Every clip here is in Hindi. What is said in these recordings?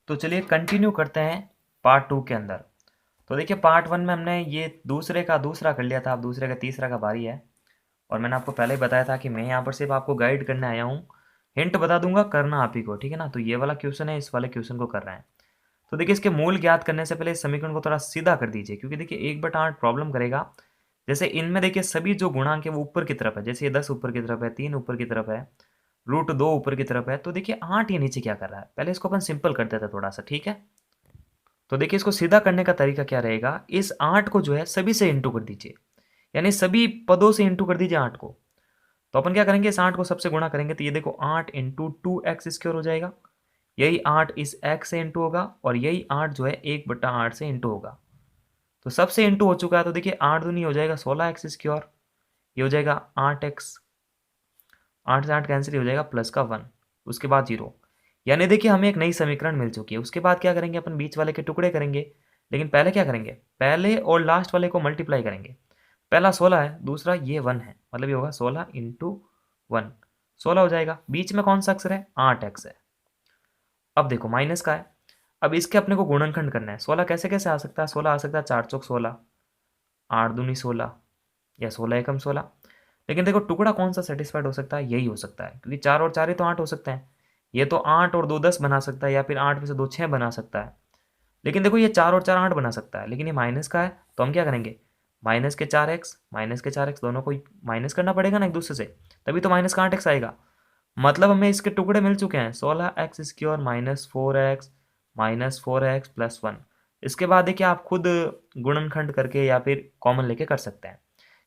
तो चलिए कंटिन्यू करते हैं पार्ट 2 के अंदर। तो देखिए पार्ट 1 में हमने ये दूसरे का दूसरा कर लिया था, अब दूसरे का तीसरा का बारी है। और मैंने आपको पहले ही बताया था कि मैं यहाँ पर सिर्फ आपको गाइड करने आया हूँ, हिंट बता दूंगा, करना आप ही को, ठीक है ना। तो ये वाला क्वेश्चन है, इस वाले क्वेश्चन को कर रहे हैं। तो देखिए इसके मूल ज्ञात करने से पहले इस समीकरण को थोड़ा सीधा कर दीजिए, क्योंकि देखिए 1/8 प्रॉब्लम करेगा। जैसे इनमें देखिए सभी जो गुणांक है वो ऊपर की तरफ है, जैसे ये 10 ऊपर की तरफ है, 3 ऊपर की तरफ है, √2 ऊपर की तरफ है। तो देखिए 8 ये नीचे क्या कर रहा है, पहले इसको अपन सिंपल कर देते हैं थोड़ा सा, ठीक है। तो देखिए इसको सीधा करने का तरीका क्या रहेगा, इस 8 को जो है सभी से इंटू कर दीजिए, यानी सभी पदों से इंटू कर दीजिए 8 को। तो अपन क्या करेंगे, इस 8 को सबसे गुणा करेंगे, तो ये देखो 8 इंटू 2x² हो जाएगा। यही 8 इस x से इंटू होगा, और यही 8 जो है 1/8 से इंटू होगा। तो सबसे इंटू हो चुका है, तो देखिए 8 दूनी हो जाएगा 16x², ये हो जाएगा 8x, 8 से 8 कैंसिल हो जाएगा, प्लस का 1, उसके बाद 0। यानी देखिए हमें एक नई समीकरण मिल चुकी है। उसके बाद क्या करेंगे, अपन बीच वाले के टुकड़े करेंगे। लेकिन पहले क्या करेंगे, पहले और लास्ट वाले को मल्टीप्लाई करेंगे। पहला 16 है, दूसरा ये 1 है, मतलब ये होगा 16 इंटू 1, 16 हो जाएगा। बीच में कौन सा अक्षर है, 8x है। अब देखो माइनस का है, अब इसके अपने को गुणनखंड करना है। 16 कैसे कैसे आ सकता है, 16 आ सकता है 4 चौक 16, 8 दूनी 16, या 16 एकम 16। लेकिन देखो टुकड़ा कौन सा सेटिस्फाइड हो सकता है, यही हो सकता है, क्योंकि 4 और 4 ही तो 8 हो सकते हैं। ये तो 8 और 2 10 बना सकता है, या फिर 8 में से 2 6 बना सकता है। लेकिन देखो ये 4 और 4 8 बना सकता है, लेकिन ये माइनस का है, तो हम क्या करेंगे, माइनस के 4x माइनस के 4x दोनों को माइनस करना पड़ेगा ना एक दूसरे से, तभी तो माइनस का 8x आएगा। मतलब हमें इसके टुकड़े मिल चुके हैं, 16x² -4x +1। इसके बाद देखिए आप खुद गुणनखंड करके या फिर कॉमन लेके कर सकते हैं,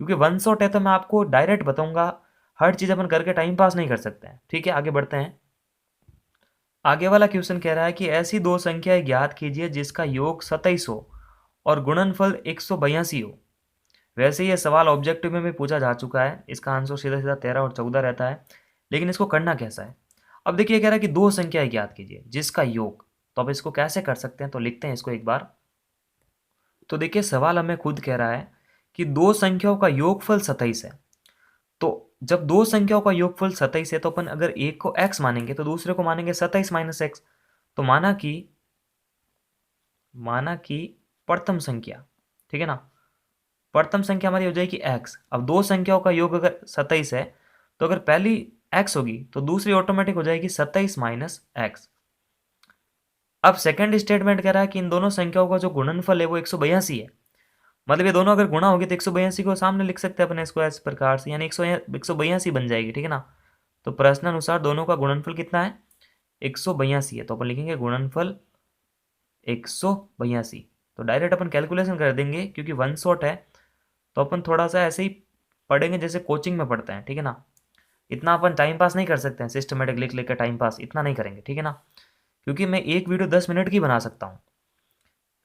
क्योंकि वन शॉट है तो मैं आपको डायरेक्ट बताऊंगा। हर चीज़ अपन करके टाइम पास नहीं कर सकते हैं, ठीक है। आगे बढ़ते हैं। आगे वाला क्वेश्चन कह रहा है कि ऐसी दो संख्याएं ज्ञात कीजिए जिसका योग 27 हो और गुणनफल 182 हो। वैसे ये सवाल ऑब्जेक्टिव में भी पूछा जा चुका है, इसका आंसर सीधा सीधा 13 और 14 रहता है। लेकिन इसको करना कैसा है, अब देखिए कह रहा है कि दो संख्याएं ज्ञात कीजिए जिसका योग। तो अब इसको कैसे कर सकते हैं, तो लिखते हैं इसको एक बार। तो देखिए सवाल हमें खुद कह रहा है कि दो संख्याओं का योगफल 27 है। तो जब दो संख्याओं का योगफल 27 है, तो अपन अगर एक को x मानेंगे तो दूसरे को मानेंगे 27 माइनस एक्स। तो माना कि प्रथम संख्या, ठीक है ना, प्रथम संख्या हमारी हो जाएगी x। अब दो संख्याओं का योग अगर 27 है, तो अगर पहली x होगी तो दूसरी ऑटोमेटिक हो जाएगी 27 माइनस एक्स। अब सेकंड स्टेटमेंट कह रहा है कि इन दोनों संख्याओं का जो गुणनफल है वो 182 है। मतलब ये दोनों अगर गुणा होगी तो 182 को सामने लिख सकते हैं अपने इसको इस प्रकार से, यानी 182 बन जाएगी, ठीक है ना। तो प्रश्न अनुसार दोनों का गुणनफल कितना है, 182 है, तो अपन लिखेंगे गुणनफल 182। तो डायरेक्ट अपन कैलकुलेशन कर देंगे, क्योंकि वन शॉट है तो अपन थोड़ा सा ऐसे ही पढ़ेंगे जैसे कोचिंग में पढ़ते हैं, ठीक है ना। इतना अपन टाइम पास नहीं कर सकते हैं, सिस्टमेटिक लिख लिख कर टाइम पास इतना नहीं करेंगे, ठीक है ना। क्योंकि मैं एक वीडियो 10 मिनट की बना सकता हूँ।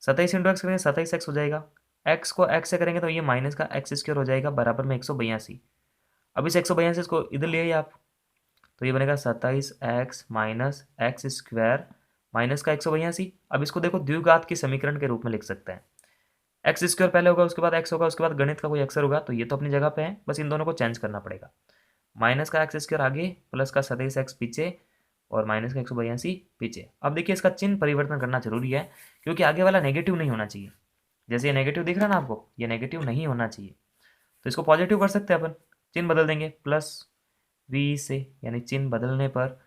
27 इंटू एक्स करेंगे 27x हो जाएगा, x को x से करेंगे तो ये माइनस का x² हो जाएगा, बराबर में 182। अब इस 182 को इधर ले आइए आप, तो ये बनेगा 27x माइनस x² माइनस का 182। अब इसको देखो द्विघात की समीकरण के रूप में लिख सकते हैं। x² पहले होगा, उसके बाद x होगा, उसके बाद गणित का कोई अक्षर होगा, तो ये तो अपनी जगह पे है, बस इन दोनों को चेंज करना पड़ेगा। माइनस का x² आगे, प्लस का 27x पीछे, और माइनस का 182 पीछे। अब देखिए इसका चिन्ह परिवर्तन करना जरूरी है, क्योंकि आगे वाला नेगेटिव नहीं होना चाहिए। जैसे ये नेगेटिव दिख रहा है ना आपको, ये नेगेटिव नहीं होना चाहिए। तो इसको पॉजिटिव कर सकते हैं अपन, चिन्ह बदल देंगे प्लस v से, यानी चिन्ह बदलने पर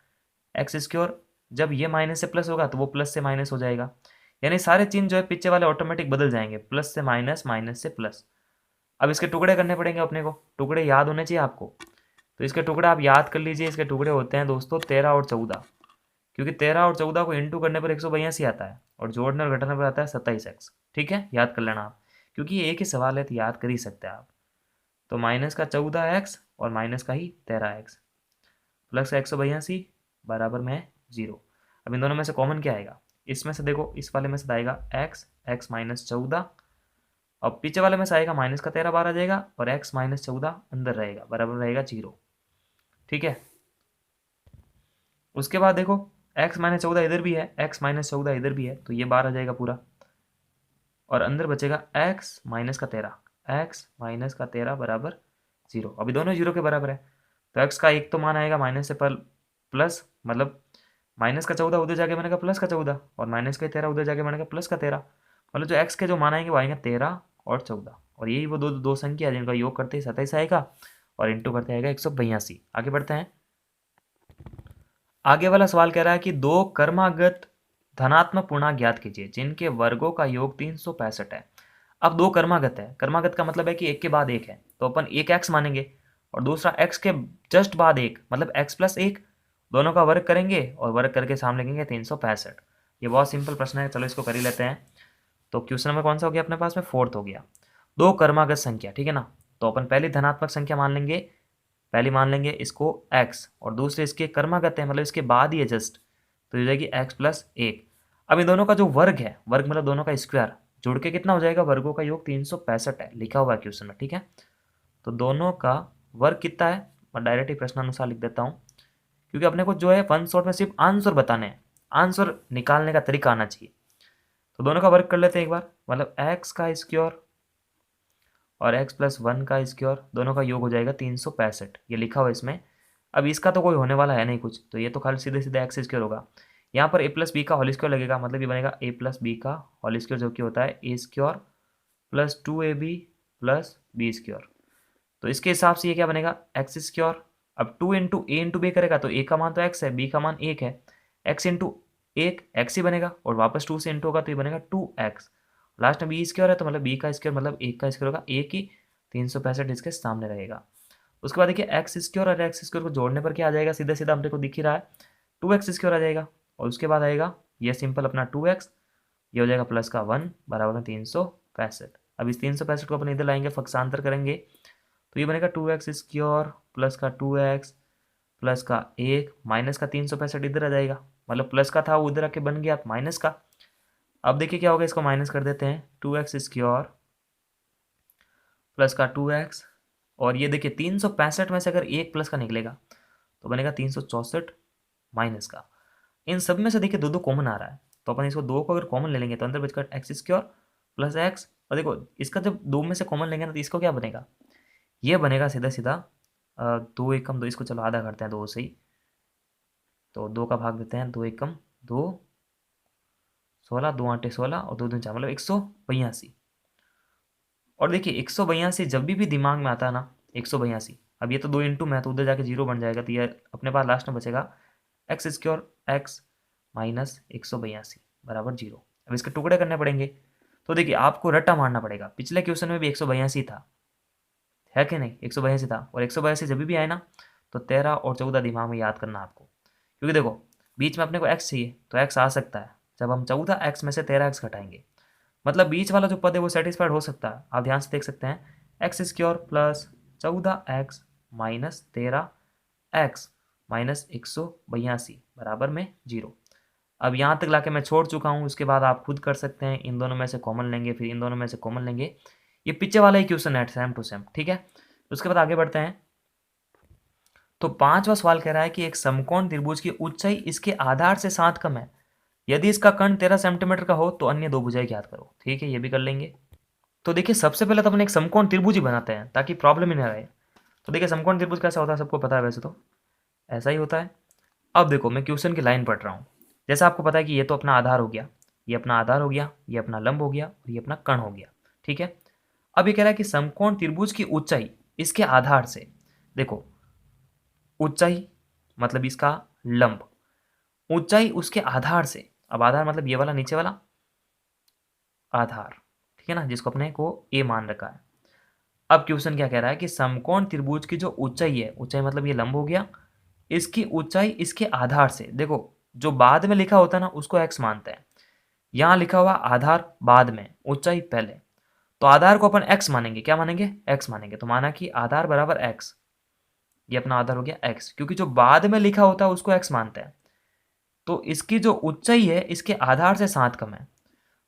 x², जब ये माइनस से प्लस होगा तो वो प्लस से माइनस हो जाएगा। यानी सारे चिन्ह जो है पीछे वाले ऑटोमेटिक बदल जाएंगे, प्लस से माइनस, माइनस से प्लस। अब इसके टुकड़े करने पड़ेंगे अपने को, टुकड़े याद होने चाहिए आपको। तो इसके टुकड़े आप याद कर लीजिए, इसके टुकड़े होते हैं दोस्तों 13 और 14, क्योंकि 13 और 14 को इंटू करने पर 182 आता है, और जोड़ने और घटाने पर आता है 27x। ठीक है, याद कर लेना आप, क्योंकि ये एक ही सवाल है तो याद कर ही सकते हैं आप। तो माइनस का 14x और माइनस का ही 13x, प्लस का 182 बराबर में है 0। अब इन दोनों में से कॉमन क्या आएगा, इसमें से देखो, इस वाले में से आएगा x माइनस 14, और पीछे वाले में से आएगा माइनस का 13 बाहर आ जाएगा, और x माइनस 14 अंदर रहेगा, बराबर रहेगा 0। ठीक है, उसके बाद देखो x माइनस 14 इधर भी है, x माइनस 14 इधर भी है, तो ये बाहर आ जाएगा पूरा, और अंदर बचेगा x माइनस का 13, x माइनस का 13 बराबर 0। अभी दोनों 0 के बराबर है, तो x का एक तो मान आएगा माइनस से पर प्लस, मतलब माइनस का 14 उधर जाके बनेगा प्लस का 14, और माइनस का 13 उधर जाके बनेगा प्लस का 13। मतलब जो एक्स के जो मान आएंगे वो आएंगे 13 और 14, और यही वो दो दो संख्या है जिनका योग करते ही 27 आएगा और इंटू करते आएगा 182। आगे बढ़ते हैं। आगे वाला सवाल कह रहा है कि दो कर्मागत धनात्मक पूर्णांक ज्ञात कीजिए जिनके वर्गों का योग 365 है। अब दो कर्मागत है, कर्मागत का मतलब है कि एक के बाद एक है, तो अपन एक एक्स मानेंगे और दूसरा एक्स के जस्ट बाद एक, मतलब एक्स प्लस एक, दोनों का वर्ग करेंगे और वर्ग करके सामने लिखेंगे 365। ये बहुत सिंपल प्रश्न है, चलो इसको कर ही लेते हैं। तो क्वेश्चन नंबर कौन सा हो गया अपने पास में, फोर्थ हो गया। दो कर्मागत संख्या, ठीक है ना, तो अपन पहली धनात्मक संख्या मान लेंगे, पहली मान लेंगे इसको x, और दूसरे इसके कर्मागत है मतलब इसके बाद ही है जस्ट, तो ये हो जाएगी x प्लस एक। अब इन दोनों का जो वर्ग है, वर्ग मतलब दोनों का स्क्वायर, जुड़ के कितना हो जाएगा, वर्गों का योग 365 है, लिखा हुआ है क्वेश्चन में, ठीक है। तो दोनों का वर्ग कितना है, मैं डायरेक्ट ही प्रश्नानुसार लिख देता हूँ, क्योंकि अपने को जो है वन शॉट में सिर्फ आंसर बताने हैं, आंसर निकालने का तरीका आना चाहिए। तो दोनों का वर्ग कर लेते हैं एक बार, मतलब x का स्क्वायर और x प्लस वन का स्क्वायर, दोनों का योग हो जाएगा 365, ये लिखा हुआ है इसमें। अब इसका तो कोई होने वाला है नहीं कुछ, तो ये तो खाली सीधे सीधे एक्स स्क्वायर होगा। यहाँ पर ए प्लस बी का होल स्क्वायर लगेगा, मतलब ये बनेगा ए प्लस बी का होल स्क्वायर, जो कि होता है A square plus 2ab plus B square. तो इसके हिसाब से ये क्या बनेगा, एक्स स्क्वायर। अब 2 इंटू ए इंटू बी करेगा तो ए का मान तो एक्स है, बी का मान एक है, एक्स इंटू एक एक्स ही बनेगा, और वापस 2 से इंटू होगा तो ये बनेगा 2x। लास्ट में बी स्क्वायर है तो मतलब बी का स्क्वायर मतलब एक का स्क्वायर होगा, एक ही 365 इसके सामने रहेगा। उसके बाद देखिए एक्स स्क्वायर और एक्स स्क्वायर को जोड़ने पर क्या आ जाएगा, सीधा सीधा हमने को दिख ही रहा है 2x स्क्वायर आ जाएगा, और उसके बाद आएगा ये सिंपल अपना 2x, ये हो जाएगा प्लस का 1 बराबर में 365। अब इस 365 को अपन इधर लाएंगे, पक्षांतर करेंगे तो ये बनेगा 2x स्क्वायर प्लस का 2x प्लस का एक माइनस का 365 इधर आ जाएगा, मतलब प्लस का था वो उधर आके बन गया माइनस का। अब देखिए क्या होगा, इसको माइनस कर देते हैं, 2x स्क्वायर प्लस का 2x, और ये देखिए 365 में से अगर एक प्लस का निकलेगा तो बनेगा 364 माइनस का। इन सब में से देखिए दो दो कॉमन आ रहा है, तो अपन इसको दो को अगर कॉमन ले लेंगे तो अंदर बचकर एक्स स्क्वायर प्लस एक्स, और देखो इसका जब दो में से कॉमन लेंगे ना तो इसको क्या बनेगा, ये बनेगा सीधा सीधा दो एकम दो, इसको चलो आधा करते हैं दो से ही, तो दो का भाग देते हैं, दो एकम दो, 16 दो आटे 16 और दो दूनी 4, मतलब 182। और देखिए 182 जब भी दिमाग में आता है ना 182, अब ये तो 2 इंटू में है तो उधर जाके जीरो बन जाएगा, तो ये अपने पास लास्ट में बचेगा एक्स स्क्वायर एक्स माइनस 182 बराबर जीरो। अब इसके टुकड़े करने पड़ेंगे, तो देखिए आपको रट्टा मारना पड़ेगा, पिछले क्वेश्चन में भी 182 था, है कि नहीं, 182 था, और 182 जब भी आए ना तो 13 और 14 दिमाग में याद करना आपको, क्योंकि देखो बीच में अपने को x चाहिए तो x आ सकता है जब हम 14x में से 13x घटाएंगे, मतलब बीच वाला जो पद है वो सेटिस्फाइड हो सकता है। आप ध्यान से देख सकते हैं, x square plus 14x minus 13x minus 182 बराबर में जीरो। अब यहाँ तक लाके मैं छोड़ चुका हूँ, उसके बाद आप खुद कर सकते हैं, इन दोनों में से कॉमन लेंगे, फिर इन दोनों में से कॉमन लेंगे, ये पीछे वाला ही क्वेश्चन है सेम टू सेम, ठीक है। उसके बाद आगे बढ़ते हैं। तो पांचवा सवाल कह रहा है कि एक समकोण त्रिभुज की ऊंचाई इसके आधार से 7 कम है, यदि इसका कर्ण 13 सेंटीमीटर का हो तो अन्य दो भुजाएं ज्ञात करो। ठीक है, ये भी कर लेंगे। तो देखिए सबसे पहले तो अपन एक समकोण त्रिभुज ही बनाते हैं ताकि प्रॉब्लम ही ना रहे। तो देखिए समकोण त्रिभुज कैसा होता है सबको पता है, वैसे तो ऐसा ही होता है। अब देखो मैं क्वेश्चन की लाइन पढ़ रहा हूँ, जैसा आपको पता है कि ये तो अपना आधार हो गया, ये अपना आधार हो गया, ये अपना लंब हो गया और ये अपना कर्ण हो गया, ठीक है। अब ये कह रहा है कि समकोण त्रिभुज की ऊंचाई इसके आधार से, देखो ऊंचाई मतलब इसका लंब, ऊंचाई उसके आधार से, अब आधार मतलब ये वाला नीचे वाला आधार, ठीक है ना, जिसको अपने को ए मान रखा है। अब क्वेश्चन क्या कह रहा है कि समकोण त्रिभुज की जो ऊंचाई है, ऊंचाई मतलब ये लंब हो गया, इसकी ऊंचाई इसके आधार से, देखो जो बाद में लिखा होता है ना उसको एक्स मानते हैं, यहां लिखा हुआ आधार बाद में, ऊंचाई पहले, तो आधार को अपन एक्स मानेंगे, क्या मानेंगे, एक्स मानेंगे। तो माना कि आधार बराबर एक्स, ये अपना आधार हो गया एक्स, क्योंकि जो बाद में लिखा होता है उसको एक्स मानते हैं। तो इसकी जो ऊंचाई है इसके आधार से 7 कम है,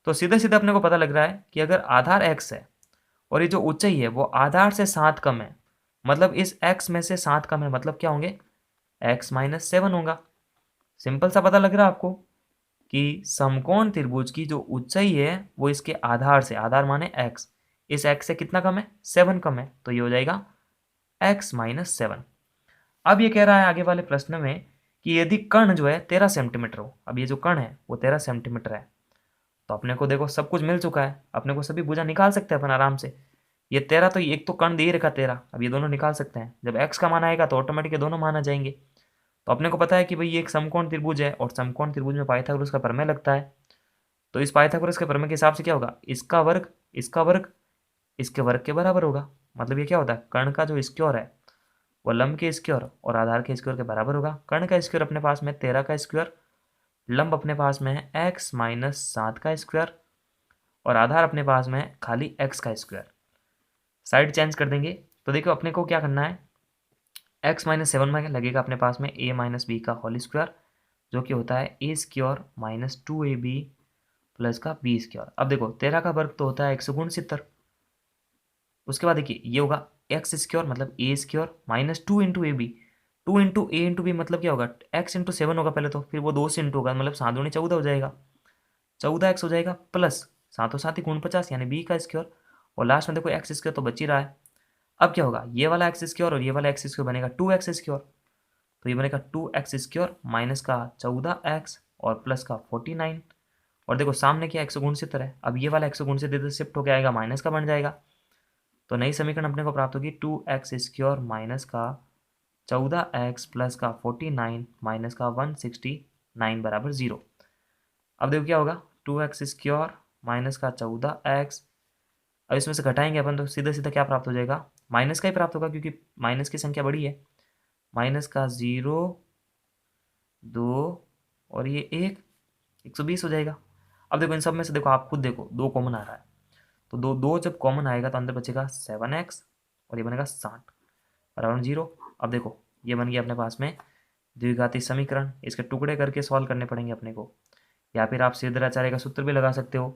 तो सीधे सीधे अपने को पता लग रहा है कि अगर आधार एक्स है और ये जो ऊंचाई है वो आधार से 7 कम है, मतलब इस x में से 7 कम है, मतलब क्या होंगे, x माइनस 7 होगा। सिंपल सा पता लग रहा है आपको कि समकोण त्रिभुज की जो ऊंचाई है वो इसके आधार से, आधार माने x, इस x से कितना कम है, 7 कम है, तो ये हो जाएगा x माइनस 7। अब ये कह रहा है आगे वाले प्रश्न में कि यदि कण जो है 13 सेंटीमीटर हो, अब ये जो कण है वो 13 सेंटीमीटर है, तो अपने को देखो सब कुछ मिल चुका है, अपने को सभी भुजा निकाल सकते हैं अपन आराम से। ये 13 तो एक तो कण दे ही रखा 13, अब ये दोनों निकाल सकते हैं। जब x का मान आएगा तो ऑटोमेटिक ये दोनों मान आ जाएंगे। तो अपने को पता है कि भाई ये एक समकोण त्रिभुज है और समकोण त्रिभुज में पाइथागोरस का प्रमेय लगता है। तो इस पाइथागोरस के प्रमेय के हिसाब से क्या होगा, इसका वर्ग इसका वर्ग इसके वर्ग के बराबर होगा। मतलब ये क्या होता है, कर्ण का जो स्क्वायर है वो लंब के स्क्वायर और आधार के स्क्वायर के बराबर होगा। कर्ण का स्क्वायर अपने पास में 13 का स्क्वायर, लंब अपने पास में है x माइनस 7 का स्क्वायर और आधार अपने पास में है खाली x का स्क्वायर। साइड चेंज कर देंगे तो देखो अपने को क्या करना है, x माइनस 7 में लगेगा अपने पास में a माइनस बी का होल स्क्वायर, जो कि होता है a square minus 2ab plus का b स्क्वायर। अब देखो 13 का वर्ग तो होता है 169, उसके बाद देखिए ये होगा एक्स स्क्वायर मतलब A square minus 2 into A B, 2 into A into B मतलब क्या होगा, एक्स इंटू 7 होगा पहले तो, फिर वो 2 से इंटू होगा मतलब 7 दूनी 14 हो जाएगा, 14x हो जाएगा प्लस 7 साथ ही गुण 50 यानी बी का स्क्वायर, और लास्ट में देखो एक्स स्क्वायर तो बच ही रहा है। अब क्या होगा, ये वाला एक्स स्क्वायर और ये वाला एक्स स्क्वायर बनेगा 2x स्क्वायर, तो ये बनेगा 2x स्क्वायर माइनस का 14x और प्लस का 49, और देखो सामने क्या 169 है, अब ये वाला 169 शिफ्ट होकर आएगा माइनस का बन जाएगा। तो नई समीकरण अपने को प्राप्त होगी 2x स्क्वायर माइनस का 14x प्लस का 49 माइनस का 169 बराबर 0। अब देखो क्या होगा, 2x स्क्वायर माइनस का 14x, अब इसमें से घटाएंगे अपन तो सीधा सीधा क्या प्राप्त हो जाएगा, माइनस का ही प्राप्त होगा क्योंकि माइनस की संख्या बड़ी है। माइनस का 0 2 और ये 120 हो जाएगा। अब देखो इन सब में से देखो आप खुद देखो 2 कॉमन आ रहा है, तो दो दो जब कॉमन आएगा तो अंदर बचेगा 7x और ये बनेगा 60 बराबर 0। अब देखो ये बन गया अपने पास में द्विघाती समीकरण, इसके टुकड़े करके सॉल्व करने पड़ेंगे अपने को, या फिर आप सिद्धराचार्य का सूत्र भी लगा सकते हो,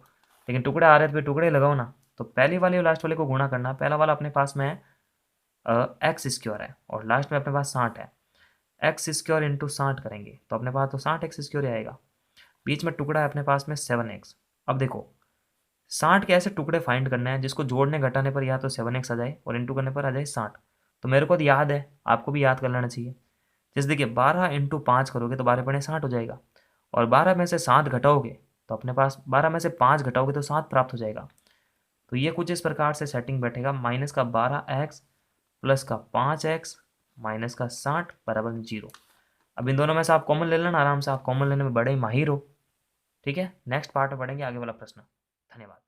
लेकिन टुकड़े आ रहे हैं तो फिर टुकड़े लगाओ ना। तो पहली वाले और लास्ट वाले को गुणा करना, पहला वाला अपने पास में एक्स स्क्वायर है और लास्ट में अपने पास 60 है, एक्स स्क्वायर इंटू 60 करेंगे तो अपने पास तो 60x स्क्वायर आएगा, बीच में टुकड़ा है अपने पास में 7x। अब देखो 60 के ऐसे टुकड़े फाइंड करने हैं जिसको जोड़ने घटाने पर या तो 7x आ जाए और इंटू करने पर आ जाए 60। तो मेरे को तो याद है, आपको भी याद कर लेना चाहिए। जैसे देखिए 12 इंटू 5 करोगे तो 12 पड़े 60 हो जाएगा, और 12 में से 7 घटाओगे तो अपने पास 12 में से 5 घटाओगे तो 7 प्राप्त हो जाएगा। तो ये कुछ इस प्रकार से सेटिंग बैठेगा, माइनस का 12x प्लस का 5x माइनस का 60 बराबर 0। अब इन दोनों में से आप कॉमन ले लेना आराम से, आप कॉमन लेने में बड़े ही माहिर हो। ठीक है, नेक्स्ट पार्ट में पढ़ेंगे आगे वाला प्रश्न। धन्यवाद।